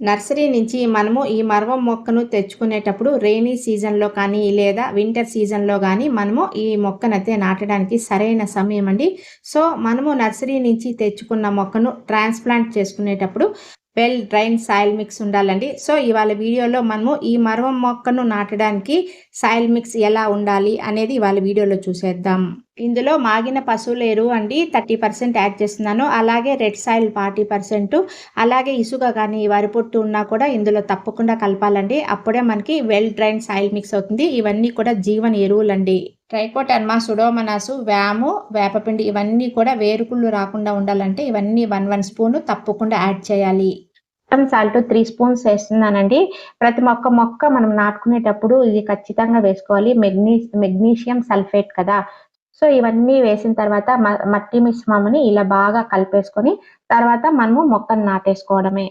Nursery నుంచి మనము ఈ మరవం మొక్కను తెచ్చుకునేటప్పుడు రెయినీ సీజన్‌లో కానీ, లేదా వింటర్ సీజన్‌లో గానీ, మనము ఈ మొక్కనైతే నాటడానికి సరైన సమయం అండి. సో, మనము నర్సరీ నుంచి తెచ్చుకున్న మొక్కను ట్రాన్స్‌ప్లాంట్ చేసుకునేటప్పుడు వెల్ డ్రైన్ సాయిల్ మిక్స్ ఉండాలండి. సో, ఇవాళ వీడియోలో మనము ఈ మరవం మొక్కను నాటడానికి సాయిల్ మిక్స్ ఎలా ఉండాలి అనేది ఇవాళ వీడియోలో చూసేద్దాం. ఇందులో మాగిన పశువుల ఎరువు అండి 30% యాడ్ చేస్తున్నాను. అలాగే రెడ్ సాయిల్ 40%, అలాగే ఇసుక గానీ, వరి పొట్టు ఉన్నా కూడా ఇందులో తప్పకుండా కలపాలండి. అప్పుడే మనకి వెల్ డ్రైన్ సాయిల్ మిక్స్ అవుతుంది. ఇవన్నీ కూడా జీవన ఎరువులండి. ట్రైకోడర్మా, సుడోమోనాస్, వాము, వేపపిండి ఇవన్నీ కూడా వేరుకుళ్ళు రాకుండా ఉండాలంటే ఇవన్నీ 1 స్పూను తప్పకుండా యాడ్ చేయాలి. సాల్ట్ 3 స్పూన్స్ వేస్తున్నానండి. ప్రతి మొక్క మనం నాటుకునేటప్పుడు ఇది ఖచ్చితంగా వేసుకోవాలి. మెగ్నీషియం సల్ఫేట్ కదా! సో, ఇవన్నీ వేసిన తర్వాత మట్టి మిశ్రమంని ఇలా బాగా కలిపేసుకొని తర్వాత మనము మొక్కను నాటేసుకోవడమే.